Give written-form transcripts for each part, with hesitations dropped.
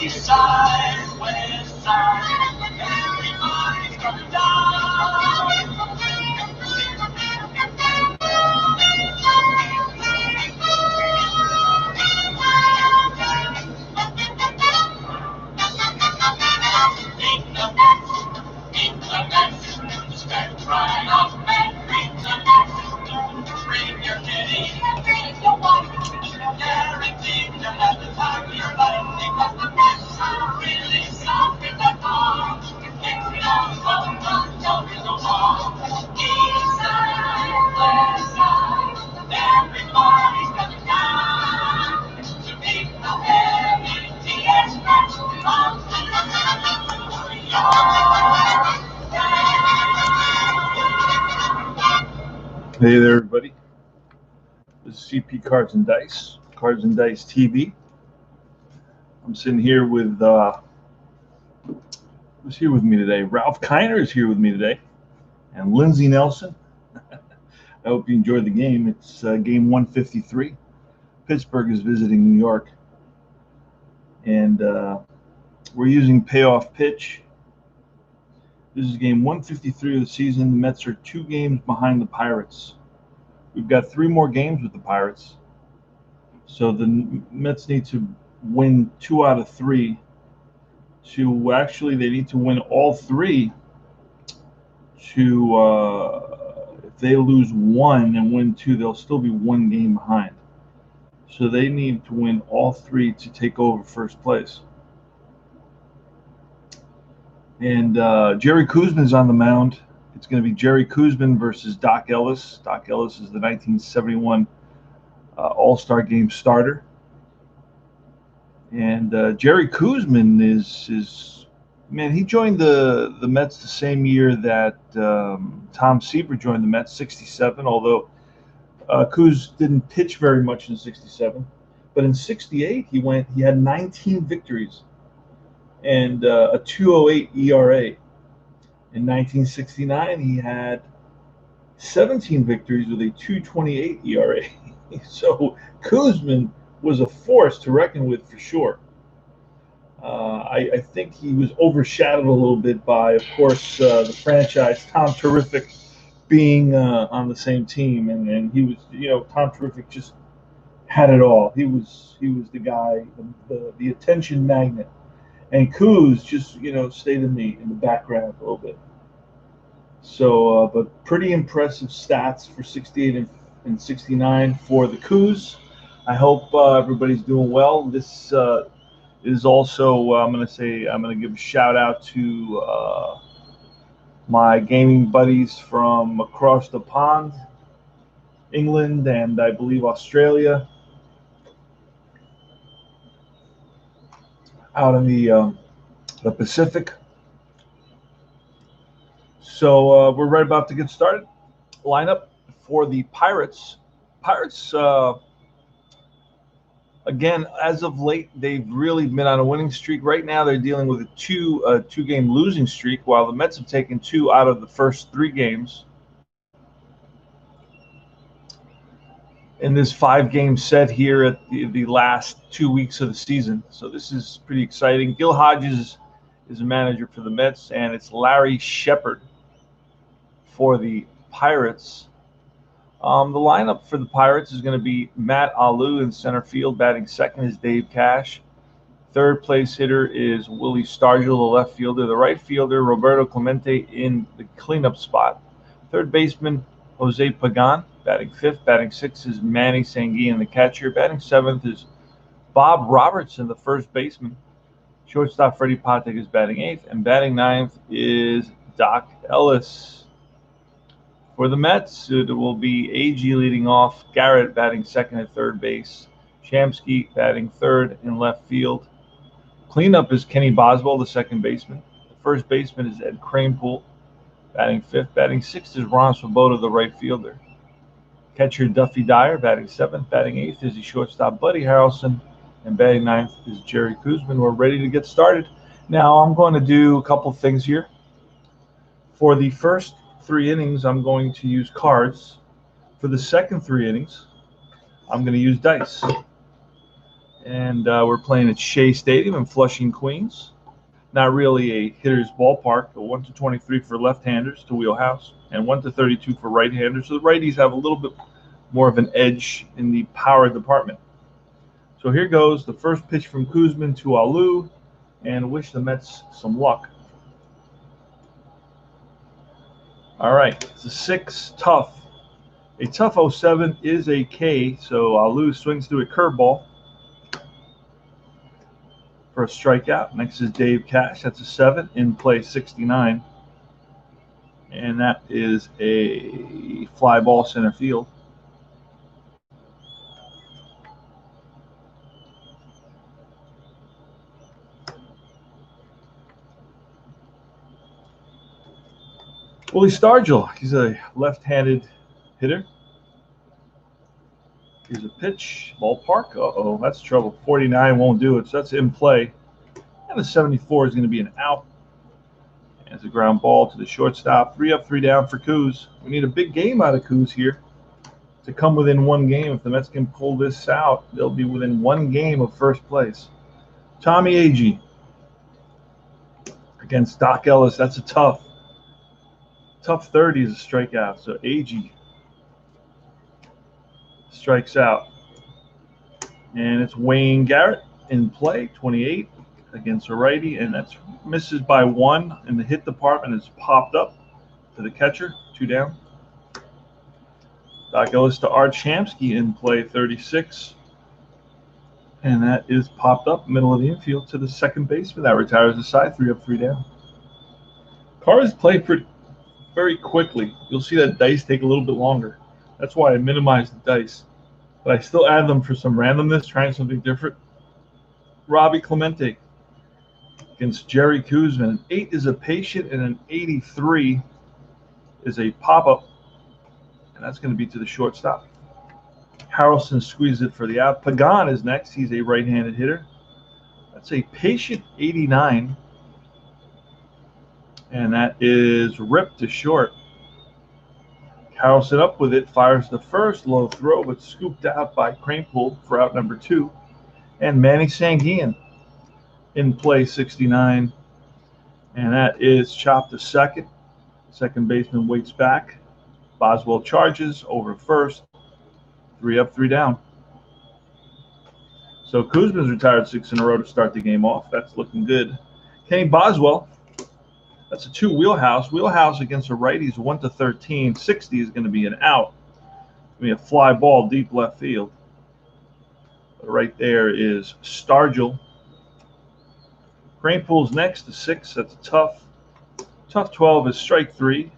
East side, west side, everybody's coming down. Meet the Mets, stand right up and meet the Mets. Bring your kitty, bring your wife, guaranteed to have the time of your life. Because the Mets are really something to call. If we don't come, don't be no wrong. East side, west side, everybody's coming down to meet the M-E-T-S Mets. Hey there, everybody. This is CP Cards and Dice TV. I'm sitting here with who's here with me today? Ralph Kiner is here with me today, and Lindsey Nelson. I hope you enjoyed the game. It's game 153. Pittsburgh is visiting New York, and we're using Payoff pitch. This is game 153 of the season. The Mets are 2 games behind the Pirates. We've got 3 more games with the Pirates. So the Mets need to win 2 out of 3 to actually they need to win all 3 to if they lose 1 and win 2, they'll still be 1 game behind. So they need to win all 3 to take over first place. And Jerry Koosman is on the mound. It's going to be Jerry Koosman versus Doc Ellis. Doc Ellis is the 1971 All-Star Game starter. And Jerry Koosman is man, he joined the Mets the same year that Tom Seaver joined the Mets, 67, although Koos didn't pitch very much in 67. But in 68, he had 19 victories and a 2.08 ERA. In 1969, he had 17 victories with a 2.28 ERA. So Koosman was a force to reckon with for sure. I think he was overshadowed a little bit by, of course, the franchise, Tom Terrific, being on the same team, and he was, Tom Terrific just had it all. He was the guy, the attention magnet. And Koos just, stayed in the background a little bit. So, but pretty impressive stats for 68 and 69 for the Koos. I hope everybody's doing well. This is also, I'm going to give a shout out to my gaming buddies from across the pond, England, and I believe Australia. Out in the Pacific. So we're right about to get started. Lineup for the Pirates. Pirates, again, as of late, they've really been on a winning streak. Right now, they're dealing with a two-game losing streak, while the Mets have taken 2 out of the first 3 games in this 5-game set here at the last 2 weeks of the season. So this is pretty exciting. Gil Hodges is a manager for the Mets, and it's Larry Shepard for the Pirates. The lineup for the Pirates is going to be Matt Alou in center field. Batting second is Dave Cash. Third place hitter is Willie Stargell, the left fielder. The right fielder, Roberto Clemente, in the cleanup spot. Third baseman, Jose Pagan, batting fifth. Batting sixth is Manny Sanguin, the catcher. Batting seventh is Bob Robertson, the first baseman. Shortstop Freddie Patek is batting eighth. And batting ninth is Doc Ellis. For the Mets, it will be A.G. leading off, Garrett batting second at third base, Shamsky batting third in left field. Cleanup is Kenny Boswell, the second baseman. The first baseman is Ed Kranepool, batting fifth. Batting sixth is Ron Swoboda, the right fielder. Catcher Duffy Dyer, batting seventh. Batting eighth is the shortstop Buddy Harrelson. And batting ninth is Jerry Koosman. We're ready to get started. Now, I'm going to do a couple things here. For the first 3 innings, I'm going to use cards. For the second 3 innings, I'm going to use dice. And we're playing at Shea Stadium in Flushing, Queens. Not really a hitter's ballpark, but 1 to 23 for left-handers to wheelhouse, and 1 to 32 for right-handers. So the righties have a little bit more of an edge in the power department. So here goes the first pitch from Koosman to Alou, and wish the Mets some luck. All right, it's a 6 tough. A tough 07 is a K, so Alou swings through a curveball for a strikeout. Next is Dave Cash. That's a 7, in play 69. And that is a fly ball center field. Willie Stargell, he's a left-handed hitter. Here's a pitch, ballpark. Uh-oh, that's trouble. 49 won't do it, so that's in play. And the 74 is going to be an out. And it's a ground ball to the shortstop. 3 up, 3 down for Coos. We need a big game out of Coos here to come within 1 game. If the Mets can pull this out, they'll be within 1 game of first place. Tommy Agee against Doc Ellis. That's a tough 30 is a strikeout. So Agee strikes out. And it's Wayne Garrett in play, 28 against a righty, and that's misses by 1. And the hit department is popped up to the catcher, 2 down. Doc Ellis to Art Shamsky in play, 36. And that is popped up middle of the infield to the second baseman. That retires the side, 3 up, 3 down. Cars play very quickly. You'll see that dice take a little bit longer. That's why I minimized the dice. But I still add them for some randomness, trying something different. Robbie Clemente against Jerry Koosman. An 8 is a patient, and an 83 is a pop-up. And that's going to be to the shortstop. Harrelson squeezes it for the out. Pagan is next. He's a right-handed hitter. That's a patient 89. And that is ripped to short. Harrelson up with it, fires the first, low throw, but scooped out by Kranepool for out number 2. And Manny Sanguillen in play, 69. And that is chopped to second. Second baseman waits back. Boswell charges over first. 3 up, 3 down. So Koosman's retired 6 in a row to start the game off. That's looking good. Kenny Boswell. That's a 2 wheelhouse. Wheelhouse against a righty is 1 to 13. 60 is going to be an out. It's going to be a fly ball deep left field. But right there is Stargell. Kranepool's next to 6. That's a tough. Tough 12 is strike 3.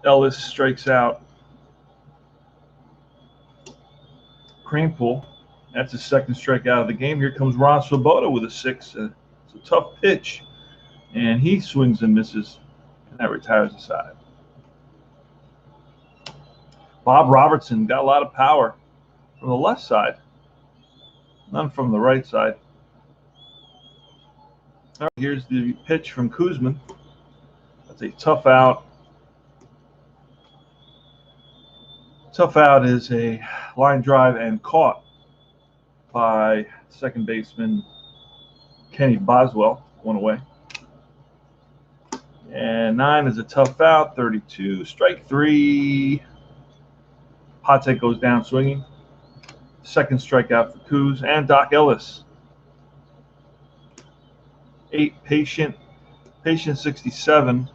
Ellis strikes out Kranepool. That's his second strikeout of the game. Here comes Ron Swoboda with a 6. It's a tough pitch. And he swings and misses, and that retires the side. Bob Robertson got a lot of power from the left side, none from the right side. All right, here's the pitch from Koosman. That's a tough out. Tough out is a line drive and caught by second baseman Kenny Boswell, 1 away. And 9 is a tough out, 32, strike 3. Pate goes down swinging. Second strikeout for Coos and Doc Ellis. 8, patient 67.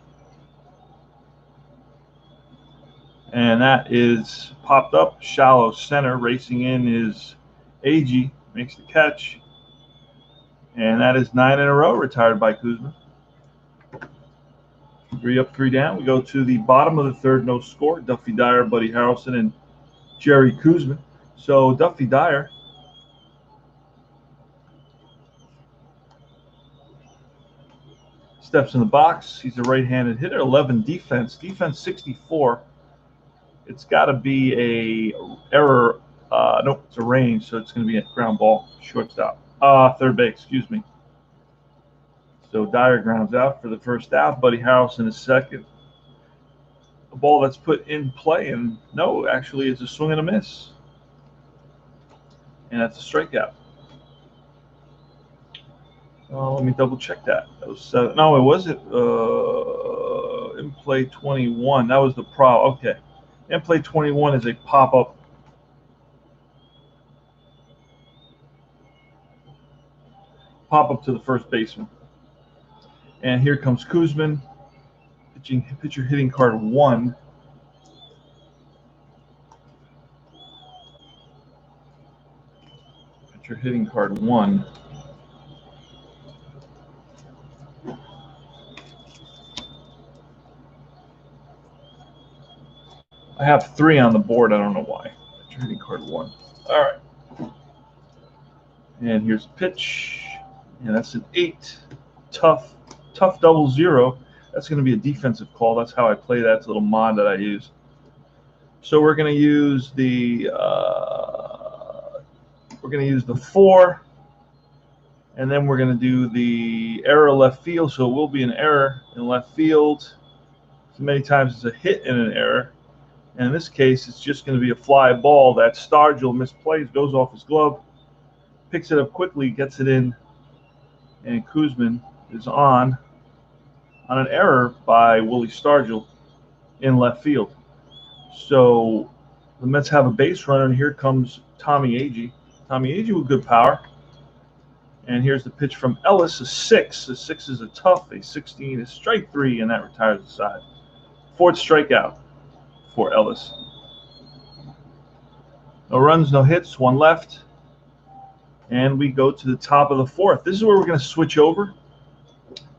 And that is popped up, shallow center. Racing in is Agee, makes the catch. And that is 9 in a row retired by Koosman. 3 up, 3 down. We go to the bottom of the third, no score. Duffy Dyer, Buddy Harrelson, and Jerry Koosman. So Duffy Dyer steps in the box. He's a right-handed hitter, 11 defense. Defense 64. It's got to be a error. Nope, it's a range, so it's going to be a ground ball, shortstop. Third base, excuse me. So Dyer grounds out for the first out. Buddy Harrelson is second. a ball that's put in play, and no, actually it's a swing and a miss. And that's a strikeout. Let me double check that. That was no, it wasn't in play 21. That was the okay. In play 21 is a pop up to the first baseman. And here comes Koosman, pitcher hitting card 1. Pitcher hitting card 1. I have 3 on the board. I don't know why. Pitcher hitting card 1. All right. And here's a pitch. And that's an 8. Tough 0-0. That's going to be a defensive call. That's how I play that. It's a little mod that I use. So we're going to use the 4, and then we're going to do the error left field. So it will be an error in left field. So many times it's a hit and an error. And in this case, it's just going to be a fly ball that Stargell misplays, goes off his glove, picks it up quickly, gets it in, and Koosman is on an error by Willie Stargell in left field. So the Mets have a base runner, and here comes Tommy Agee. Tommy Agee with good power. And here's the pitch from Ellis, a 6. A 6 is a tough, a 16 is strike 3, and that retires the side. 4th strikeout for Ellis. No runs, no hits, 1 left. And we go to the top of the 4th. This is where we're going to switch over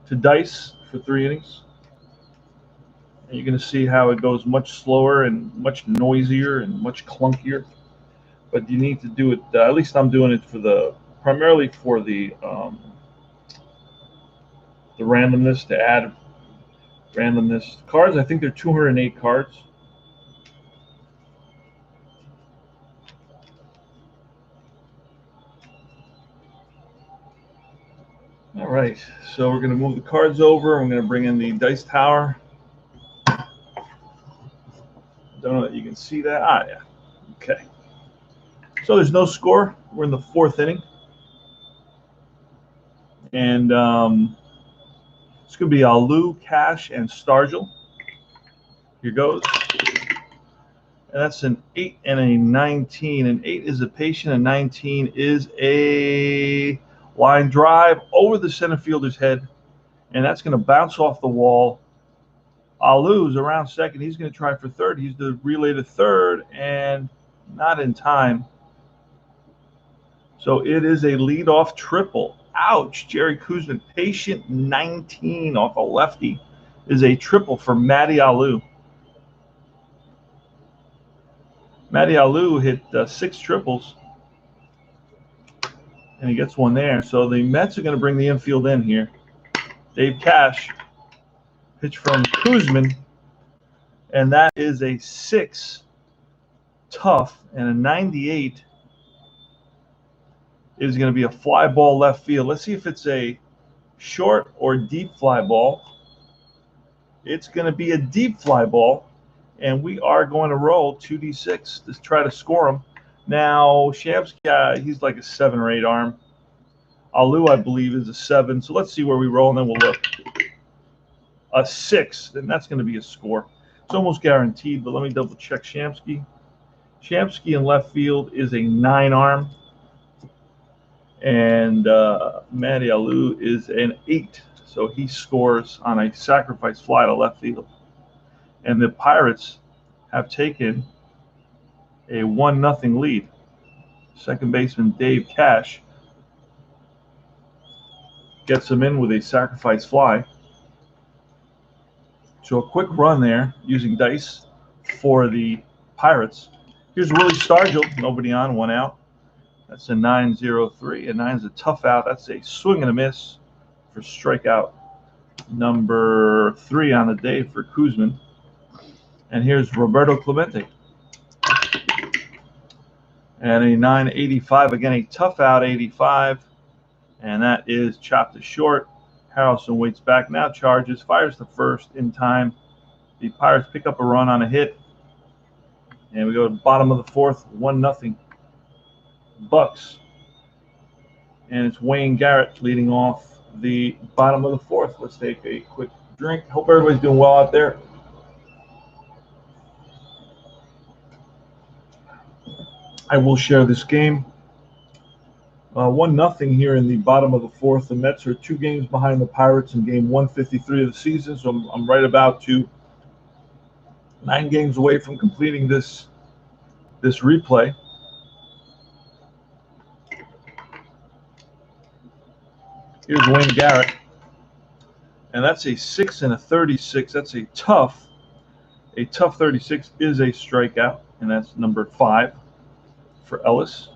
to dice for 3 innings. And you're going to see how it goes much slower and much noisier and much clunkier. But you need to do it, at least I'm doing it primarily for the randomness, to add randomness. Cards, I think they're 208 cards. All right, so we're going to move the cards over. I'm going to bring in the dice tower. Don't know that you can see that. Yeah. Okay. So there's no score. We're in the 4th inning. And it's going to be Alou, Cash, and Stargell. Here goes. And that's an 8 and a 19. An 8 is a patient. A 19 is a line drive over the center fielder's head. And that's going to bounce off the wall. Alou's around second. He's going to try for third. He's the relay to third, and not in time. So it is a leadoff triple. Ouch. Jerry Koosman, patient 19 off a lefty, is a triple for Matty Alou. Matty Alou hit 6 triples, and he gets one there. So the Mets are going to bring the infield in here. Dave Cash, pitch from Koosman, and that is a 6 tough, and a 98 is going to be a fly ball left field. Let's see if it's a short or deep fly ball. It's going to be a deep fly ball, and we are going to roll 2d6 to try to score him. Now, Shamsky, he's like a 7 or 8 arm. Alou, I believe, is a 7. So let's see where we roll, and then we'll look. A 6, then that's going to be a score. It's almost guaranteed, but let me double check Shamsky. Shamsky in left field is a 9 arm. And Matty Alou is an 8. So he scores on a sacrifice fly to left field. And the Pirates have taken a 1-0 lead. Second baseman Dave Cash gets him in with a sacrifice fly. So a quick run there using dice for the Pirates. Here's Willie Stargell, nobody on, 1 out. That's a 9-0-3. A 9 is a tough out. That's a swing and a miss for strikeout number 3 on the day for Koosman. And here's Roberto Clemente. And a 9-85. Again, a tough out 85. And that is chopped to short. Harrelson waits back now, charges, fires the first in time. The Pirates pick up a run on a hit. And we go to the bottom of the fourth, 1-0 Bucks. And it's Wayne Garrett leading off the bottom of the fourth. Let's take a quick drink. Hope everybody's doing well out there. I will share this game. 1-0 here in the bottom of the fourth. The Mets are 2 games behind the Pirates in game 153 of the season, so I'm right about to 9 games away from completing this replay. Here's Wayne Garrett, and that's a 6 and a 36. That's a tough 36 is a strikeout, and that's number 5 for Ellis.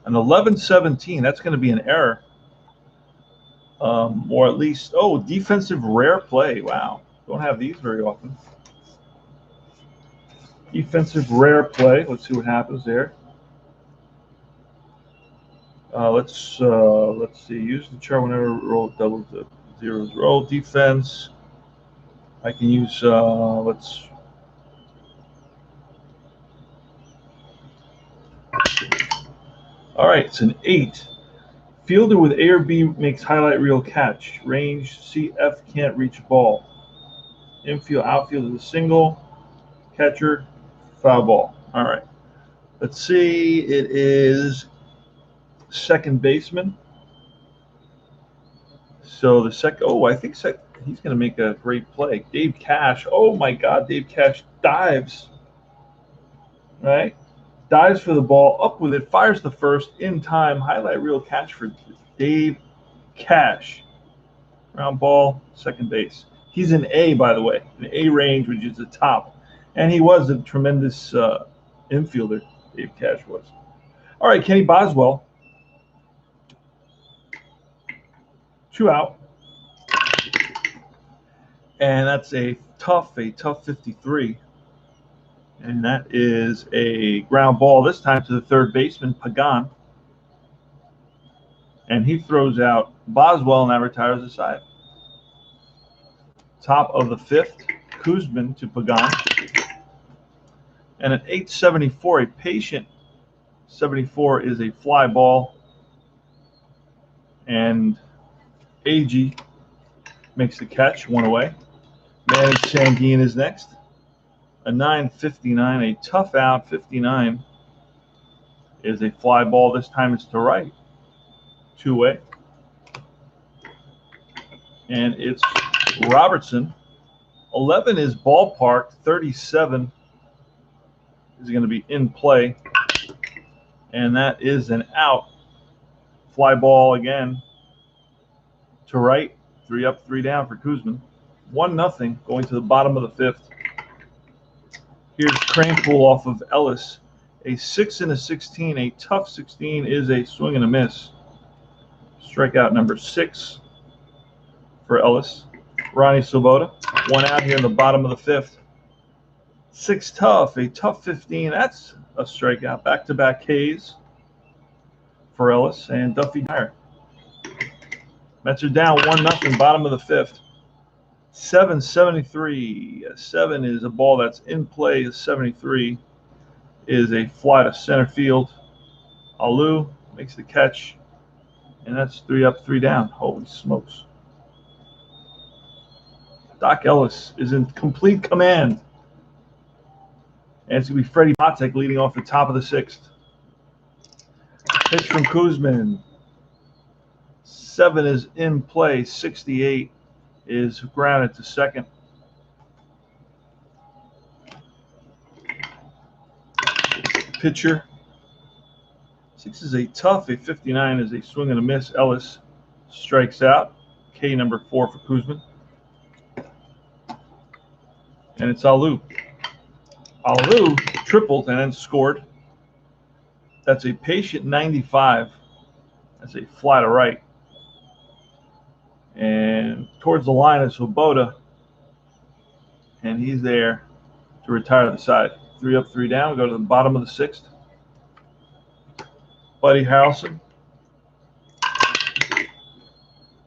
An 11-17, that's going to be an error. Or at least, defensive rare play. Wow, don't have these very often. Defensive rare play. Let's see what happens there. Let's see. Use the chart whenever roll double the zeros. Roll defense. I can use. Let's. All right, it's an 8. Fielder with A or B makes highlight reel catch. Range CF can't reach ball. Infield, outfield is a single. Catcher, foul ball. All right. Let's see. It is second baseman. So the second. I think he's going to make a great play. Dave Cash. Oh my God, Dave Cash dives. Right. Dives for the ball, up with it, fires the first in time. Highlight reel catch for Dave Cash. Ground ball, second base. He's an A, by the way, an A range, which is the top. And he was a tremendous infielder, Dave Cash was. All right, Kenny Boswell. 2 out. And that's a tough 53. And that is a ground ball, this time to the third baseman, Pagan. And he throws out Boswell, and that retires the side. Top of the 5th, Koosman to Pagan. And at 8-74, a patient 74 is a fly ball. And Agee makes the catch, 1 away. Manny Sanguine is next. A 9-59, a tough out. 59 is a fly ball. This time it's to right. 2 away. And it's Robertson. 11 is ballpark. 37 is going to be in play. And that is an out. Fly ball again to right. 3 up, 3 down for Koosman. 1-0 going to the bottom of the 5th. Here's Cranpool off of Ellis. A 6 and a 16. A tough 16 is a swing and a miss. Strikeout number 6 for Ellis. Ronnie Swoboda. 1 out here in the bottom of the 5th. 6 tough. A tough 15. That's a strikeout. Back-to-back Ks for Ellis and Duffy Dyer. Mets are down 1-0, bottom of the 5th. 7-73. 7 is a ball that's in play. 73 is a fly to center field. Alou makes the catch, and that's 3 up, 3 down. Holy smokes. Doc Ellis is in complete command. And it's going to be Freddie Matek leading off the top of the 6th. Pitch from Koosman. 7 is in play. 68 is grounded to second. Pitcher. 6 is a tough. A 59 is a swing and a miss. Ellis strikes out. K number 4 for Koosman. And it's Alou. Alou tripled and then scored. That's a patient 95. That's a fly to right. And towards the line is Swoboda. And he's there to retire the side. 3 up, 3 down. We go to the bottom of the 6th. Buddy Harrelson.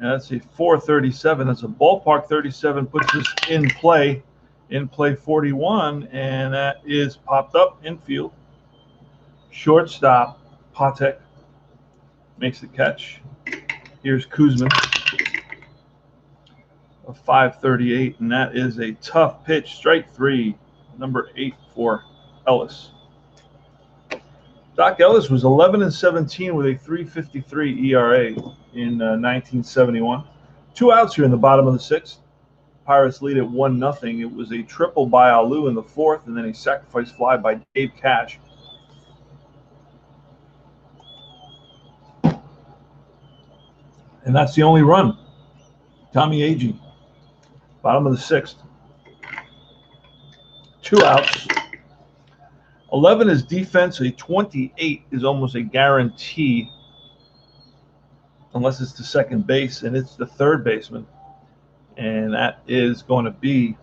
And that's a 437. That's a ballpark 37. Puts us in play 41, and that is popped up infield. Shortstop Patek makes the catch. Here's Koosman, a 538, and that is a tough pitch. Strike 3, number 8 for Ellis. Doc Ellis was 11-17 with a 3.53 ERA in 1971. 2 outs here in the bottom of the 6th. Pirates lead at 1-0. It was a triple by Alou in the 4th, and then a sacrifice fly by Dave Cash. And that's the only run. Tommy Agee, bottom of the 6th. 2 outs. 11 is defense. A 28 is almost a guarantee, unless it's the second base, and it's the third baseman. And that is going to be,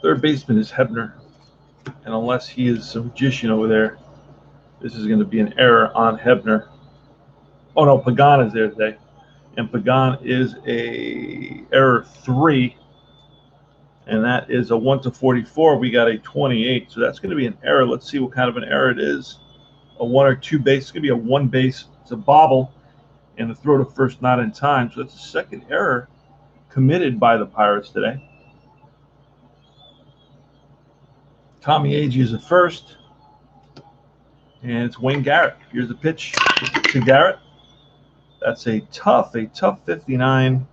third baseman is Hebner. And unless he is some magician over there, this is going to be an error on Hebner. Oh no, Pagan is there today. And Pagan is a error 3. And that is a 1-44. We got a 28. So that's going to be an error. Let's see what kind of an error it is. A 1 or 2 base. It's going to be a 1 base. It's a bobble. And the throw to first not in time. So that's the second error committed by the Pirates today. Tommy Agee is at first. And it's Wayne Garrett. Here's the pitch to Garrett. That's a tough 59.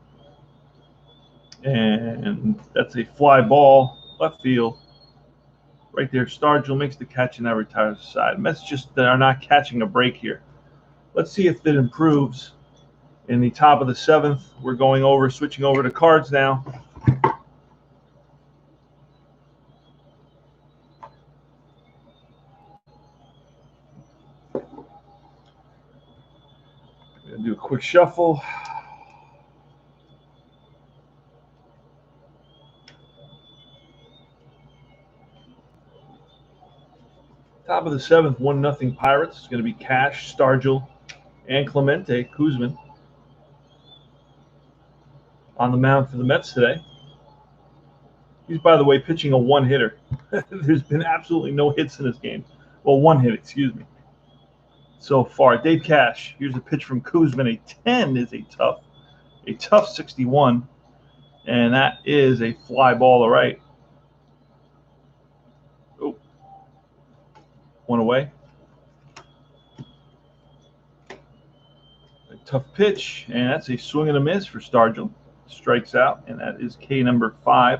And that's a fly ball, left field. Right there, Stargell makes the catch, and that retires the side. Mets just are not catching a break here. Let's see if it improves. In the top of the 7th, we're switching over to cards now. I'm going to do a quick shuffle. Top of the 7th, 1-0 Pirates. It's going to be Cash, Stargell, and Clemente. Koosman on the mound for the Mets today. He's, by the way, pitching a 1-hitter. There's been absolutely no hits in this game. Well, 1 hit, excuse me, so far. Dave Cash. Here's a pitch from Koosman. A 10 is a tough 61, and that is a fly ball to right. Oh, 1 away. A tough pitch, and that's a swing and a miss for Stargell. Strikes out, and that is K number 5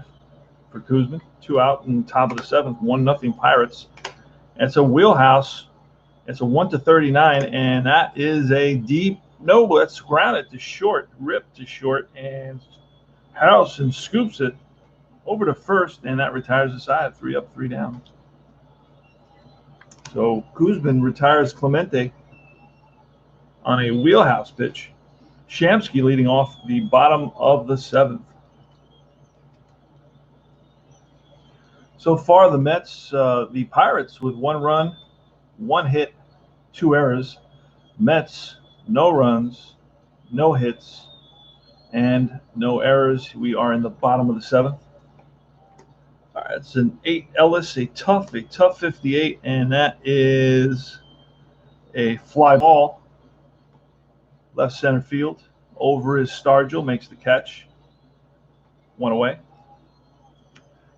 for Koosman. 2 out in the top of the 7th, 1-0 Pirates. It's a wheelhouse. It's a 1-39, and that is a deep. No, that's grounded to short, ripped to short, and Harrelson scoops it over to first, and that retires the side. 3 up, 3 down. So Koosman retires Clemente on a wheelhouse pitch. Shamsky leading off the bottom of the 7th. So far, the Mets, the Pirates with 1 run, 1 hit, 2 errors. Mets, no runs, no hits, and no errors. We are in the bottom of the 7th. All right, it's an 8 Ellis, a tough 58, and that is a fly ball. Left center field. Over is Stargell, makes the catch. 1 away.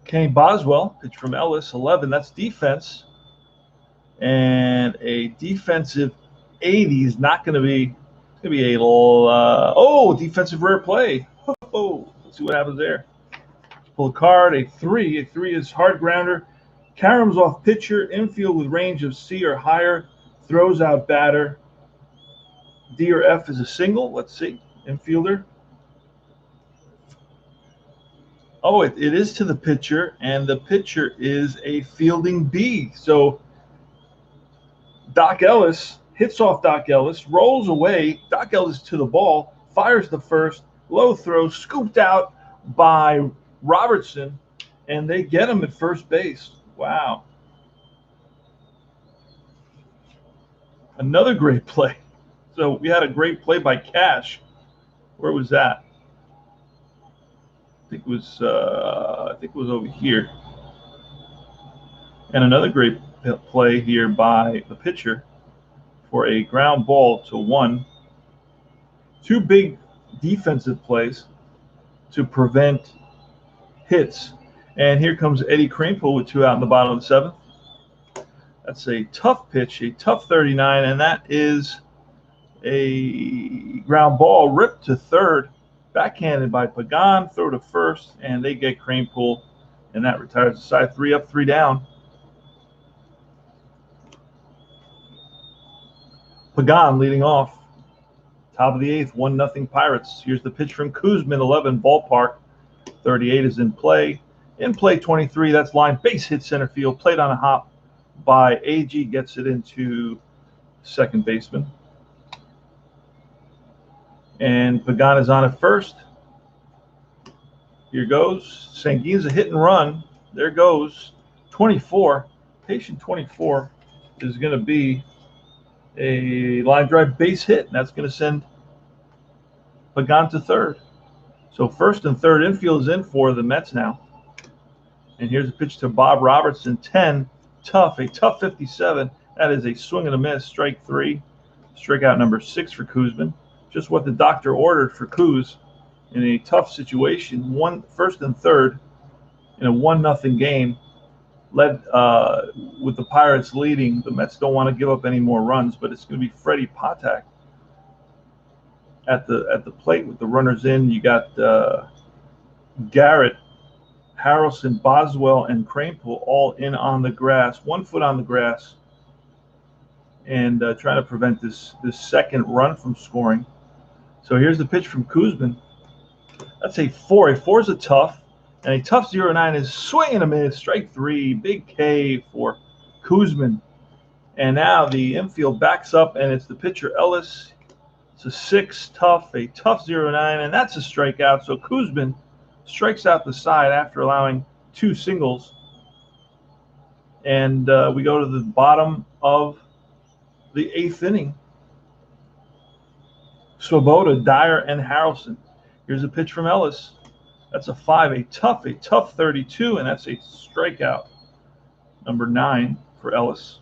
Kenny Boswell, pitch from Ellis, 11. That's defense. And a defensive 80 is not going to be. It's going to be a defensive rare play. Oh, let's see what happens there. Pull a card. A 3. A 3 is hard grounder. Caroms off pitcher. Infield with range of C or higher. Throws out batter. D or F is a single. Let's see. Infielder. Oh, it is to the pitcher, and the pitcher is a fielding B. So Doc Ellis hits off Doc Ellis, rolls away. Doc Ellis to the ball, fires the first, low throw, scooped out by Robertson, and they get him at first base. Wow. Another great play. So we had a great play by Cash. Where was that? I think it was over here. And another great play here by the pitcher for a ground ball to one. Two big defensive plays to prevent hits. And here comes Eddie Kranepool with two out in the bottom of the seventh. That's a tough pitch, a tough 39, and that is a ground ball ripped to third, backhanded by Pagan, throw to first, and they get Kranepool, and that retires the side. 3 up, 3 down. Pagan leading off. Top of the eighth, 1-0 Pirates. Here's the pitch from Koosman, 11 ballpark. 38 is in play. In play 23, that's line base hit center field. Played on a hop by AG, gets it into second baseman. And Pagan is on at first. Here goes. Sanguin's a hit and run. There goes 24. Patient 24 is going to be a line drive base hit, and that's going to send Pagan to third. So first and third infield is in for the Mets now. And here's a pitch to Bob Robertson, 10, tough, a tough 57. That is a swing and a miss, strike 3. Strikeout number 6 for Koosman. Just what the doctor ordered for Koos in a tough situation. First and third in a 1-0 game. Led with the Pirates leading. The Mets don't want to give up any more runs, but it's going to be Freddie Patak at the plate with the runners in. You got Garrett, Harrelson, Boswell, and Kranepool all in on the grass, 1 foot on the grass, and trying to prevent this second run from scoring. So here's the pitch from Koosman. That's a 4. A 4 is a tough, and a tough 0-9 is swing and a miss, strike 3. Big K for Koosman. And now the infield backs up, and it's the pitcher Ellis. It's a 6, tough, a tough 0-9, and that's a strikeout. So Koosman strikes out the side after allowing 2 singles. And we go to the bottom of the 8th inning. Swoboda, Dyer, and Harrelson. Here's a pitch from Ellis. That's a 5, a tough 32, and that's a strikeout. Number 9 for Ellis.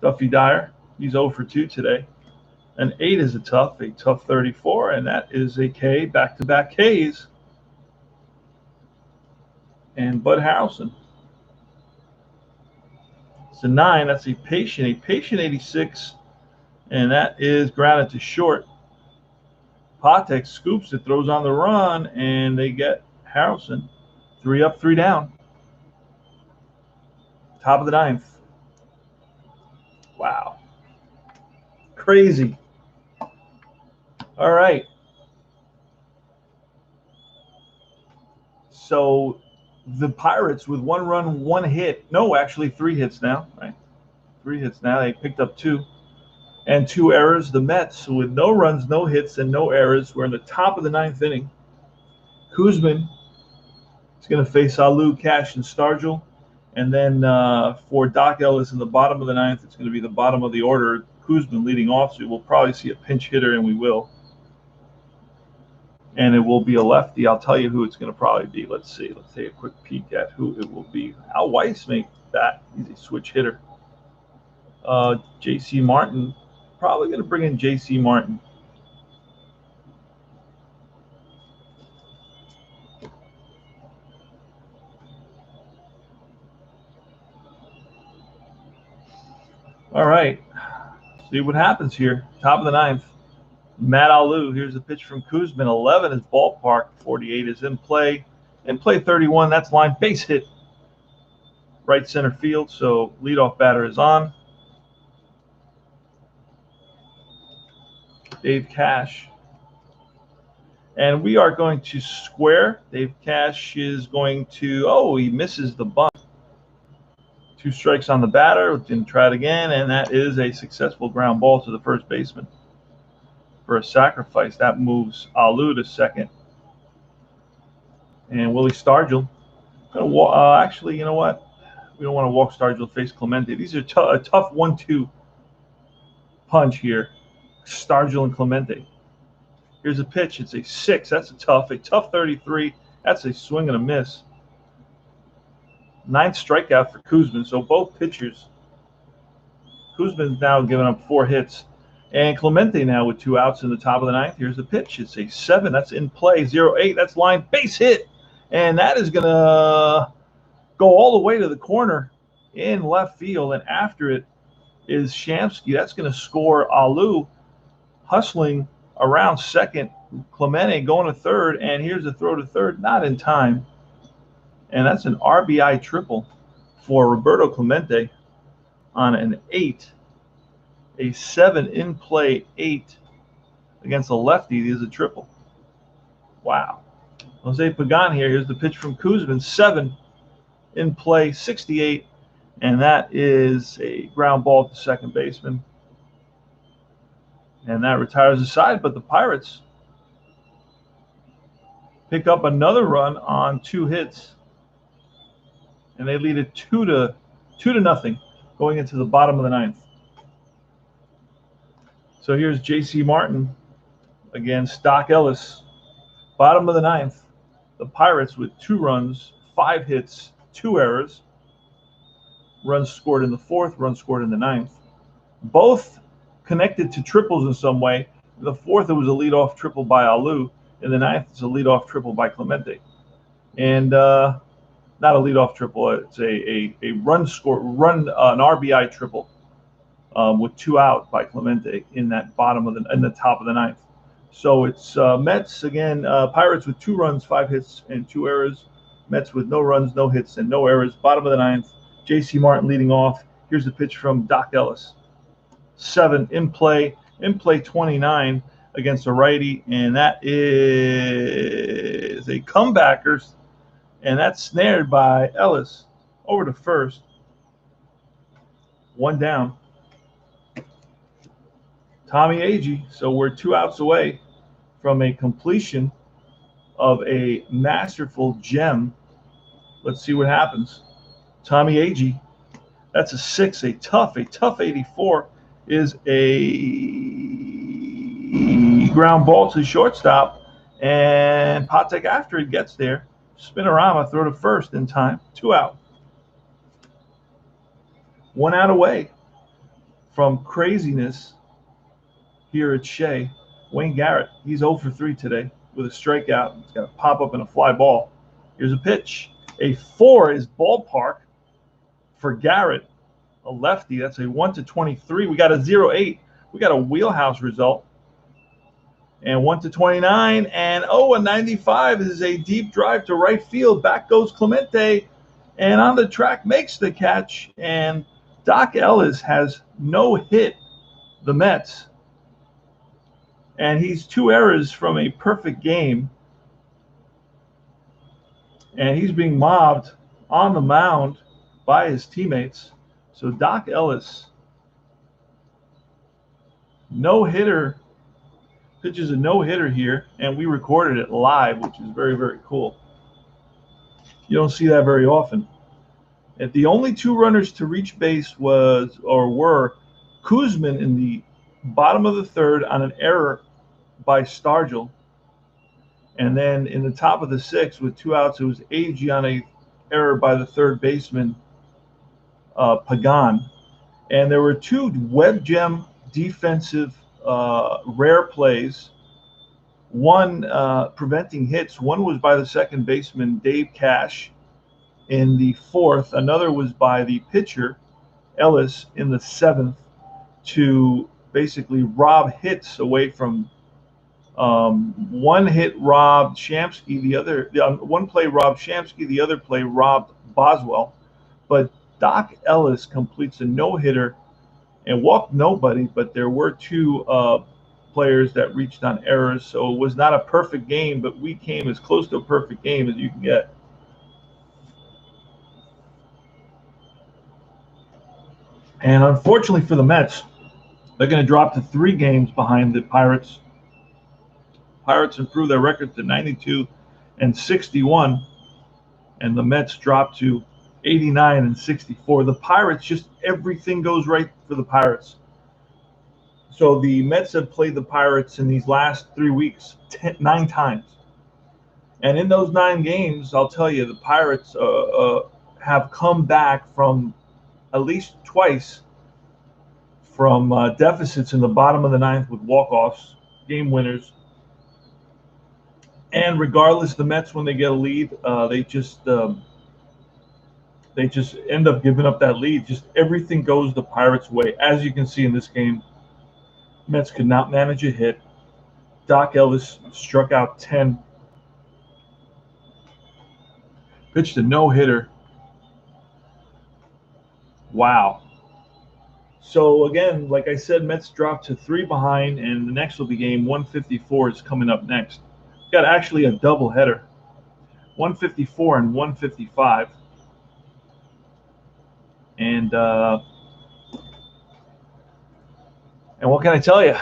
Duffy Dyer, he's 0 for 2 today. An 8 is a tough 34, and that is a K, back-to-back Ks. And Bud Harrelson. It's a 9, that's a patient 86, and that is grounded to short. Patek scoops it, throws on the run, and they get Harrelson. 3 up, 3 down. Top of the 9th. Wow. Crazy. All right. So the Pirates with 1 run, 1 hit. No, actually 3 hits now, right? 3 hits now. They picked up 2. And 2 errors. The Mets with no runs, no hits, and no errors. We're in the top of the 9th inning. Koosman is going to face Alou, Cash, and Stargell. And then for Doc Ellis in the bottom of the 9th, it's going to be the bottom of the order. Koosman leading off, so we'll probably see a pinch hitter, and we will. And it will be a lefty. I'll tell you who it's going to probably be. Let's see. Let's take a quick peek at who it will be. Al Weiss make that. He's a switch hitter. J.C. Martin. Probably going to bring in J.C. Martin. All right. See what happens here. Top of the 9th. Matt Alou. Here's a pitch from Koosman. 11 is ballpark. 48 is in play. In play 31, that's line base hit. Right center field. So leadoff batter is on. Dave Cash. And we are going to square. Dave Cash is going to, he misses the bunt. 2 strikes on the batter. Didn't try it again, and that is a successful ground ball to the first baseman for a sacrifice. That moves Alou to second. And Willie Stargell. Actually, you know what? We don't want to walk Stargell, face Clemente. These are a tough 1-2 punch here. Stargell and Clemente. Here's a pitch. It's a 6. That's a tough 33. That's a swing and a miss. 9th strikeout for Koosman. So both pitchers. Koosman's now giving up 4 hits. And Clemente now with 2 outs in the top of the 9th. Here's the pitch. It's a 7. That's in play. 0-8. That's line base hit. And that is going to go all the way to the corner in left field. And after it is Shamsky. That's going to score Alu. Hustling around second. Clemente going to third. And here's a throw to third. Not in time. And that's an RBI triple for Roberto Clemente on an 8. A 7 in play 8 against a lefty is a triple. Wow. Jose Pagan here. Here's the pitch from Koosman. 7 in play 68. And that is a ground ball to second baseman. And that retires the side. But the Pirates pick up another run on 2 hits. And they lead it 2-0 going into the bottom of the 9th. So here's J.C. Martin against Doc Ellis. Bottom of the 9th. The Pirates with 2 runs, 5 hits, 2 errors. Runs scored in the 4th, runs scored in the 9th. Both connected to triples in some way. In the 4th, it was a leadoff triple by Alu. In the 9th, it's a leadoff triple by Clemente. And not a leadoff triple. It's a run score, an RBI triple with 2 out by Clemente in that in the top of the 9th. So it's Mets again. Pirates with 2 runs, 5 hits, and 2 errors. Mets with no runs, no hits, and no errors. Bottom of the 9th. J.C. Martin leading off. Here's the pitch from Doc Ellis. 7 in play 29 against a righty, and that is a comebacker, and that's snared by Ellis over to first. 1 down. Tommy Agee. So we're 2 outs away from a completion of a masterful gem. Let's see what happens. Tommy Agee. That's a 6. A tough 84 is a ground ball to shortstop. And Patek, after it gets there, Spinorama throw to first in time. 2 out. 1 out away from craziness here at Shea. Wayne Garrett, he's 0 for 3 today with a strikeout. He's got a pop up and a fly ball. Here's a pitch. A 4 is ballpark for Garrett, a lefty. That's a 1-23. We got a 0-8. We got a wheelhouse result. And 1-29. And a 95 is a deep drive to right field. Back goes Clemente. And on the track makes the catch. And Doc Ellis has no hit the Mets. And he's 2 errors from a perfect game. And he's being mobbed on the mound by his teammates. So Doc Ellis, no-hitter, pitches a no-hitter here, and we recorded it live, which is very, very cool. You don't see that very often. And the only 2 runners to reach base were Koosman in the bottom of the 3rd on an error by Stargell. And then in the top of the 6th with 2 outs, it was Agee on a error by the 3rd baseman, Pagan. And there were 2 web gem defensive rare plays. One preventing hits. One was by the 2nd baseman, Dave Cash, in the 4th. Another was by the pitcher, Ellis, in the 7th, to basically rob hits away from. One hit robbed Shamsky, one play robbed Shamsky, the other play robbed Boswell. But Doc Ellis completes a no-hitter and walked nobody, but there were 2 players that reached on errors. So it was not a perfect game, but we came as close to a perfect game as you can get. And unfortunately for the Mets, they're going to drop to 3 games behind the Pirates. Pirates improve their record to 92-61, and the Mets drop to 89-64. The Pirates, just everything goes right for the Pirates. So the Mets have played the Pirates in these last 3 weeks 9 times. And in those 9 games, I'll tell you, the Pirates have come back from at least twice from deficits in the bottom of the ninth with walk-offs, game winners. And regardless, the Mets, when they get a lead, they just end up giving up that lead. Just everything goes the Pirates' way. As you can see in this game, Mets could not manage a hit. Doc Ellis struck out 10, pitched a no-hitter. Wow. So again, like I said, Mets dropped to 3 behind, and the next will be game 154 is coming up next. Got actually a doubleheader, 154 and 155, and what can I tell you?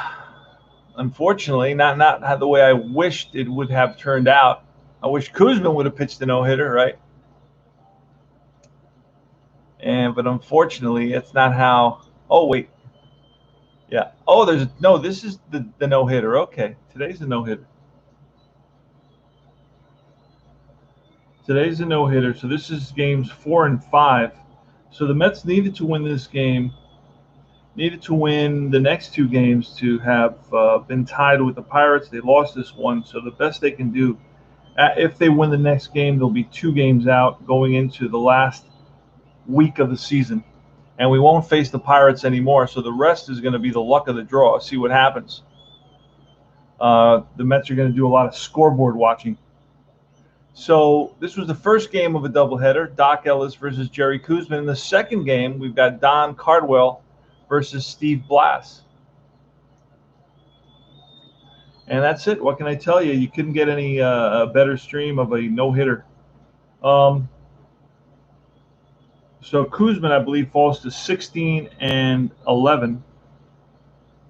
Unfortunately, not the way I wished it would have turned out. I wish Koosman would have pitched a no-hitter, right? But unfortunately, it's not how. Oh wait, yeah. Oh, no. This is the no-hitter. Okay, today's the no-hitter. Today's a no-hitter, so this is games 4 and 5. So the Mets needed to win this game, needed to win the next 2 games to have been tied with the Pirates. They lost this one, so the best they can do, if they win the next game, they'll be 2 games out going into the last week of the season. And we won't face the Pirates anymore, so the rest is going to be the luck of the draw. See what happens. The Mets are going to do a lot of scoreboard watching. So this was the first game of a doubleheader, Doc Ellis versus Jerry Koosman. In the second game, we've got Don Cardwell versus Steve Blass. And that's it. What can I tell you? You couldn't get any better stream of a no-hitter. So Koosman, I believe, falls to 16 and 11.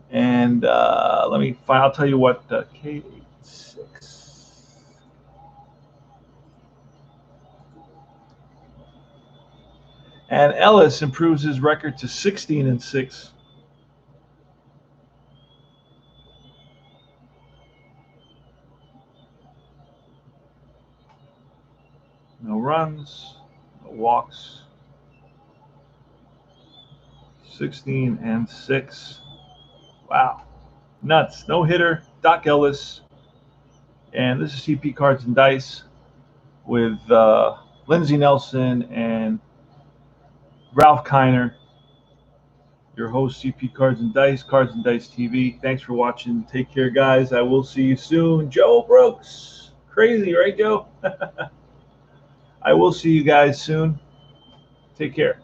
And let me find. I'll tell you what. K86. And Ellis improves his record to 16 and 6. No runs, no walks. 16 and 6. Wow. Nuts. No hitter, Doc Ellis. And this is CP Cards and Dice with Lindsey Nelson and Ralph Kiner, your host, CP Cards and Dice TV. Thanks for watching. Take care, guys. I will see you soon. Joe Brooks. Crazy, right, Joe? I will see you guys soon. Take care.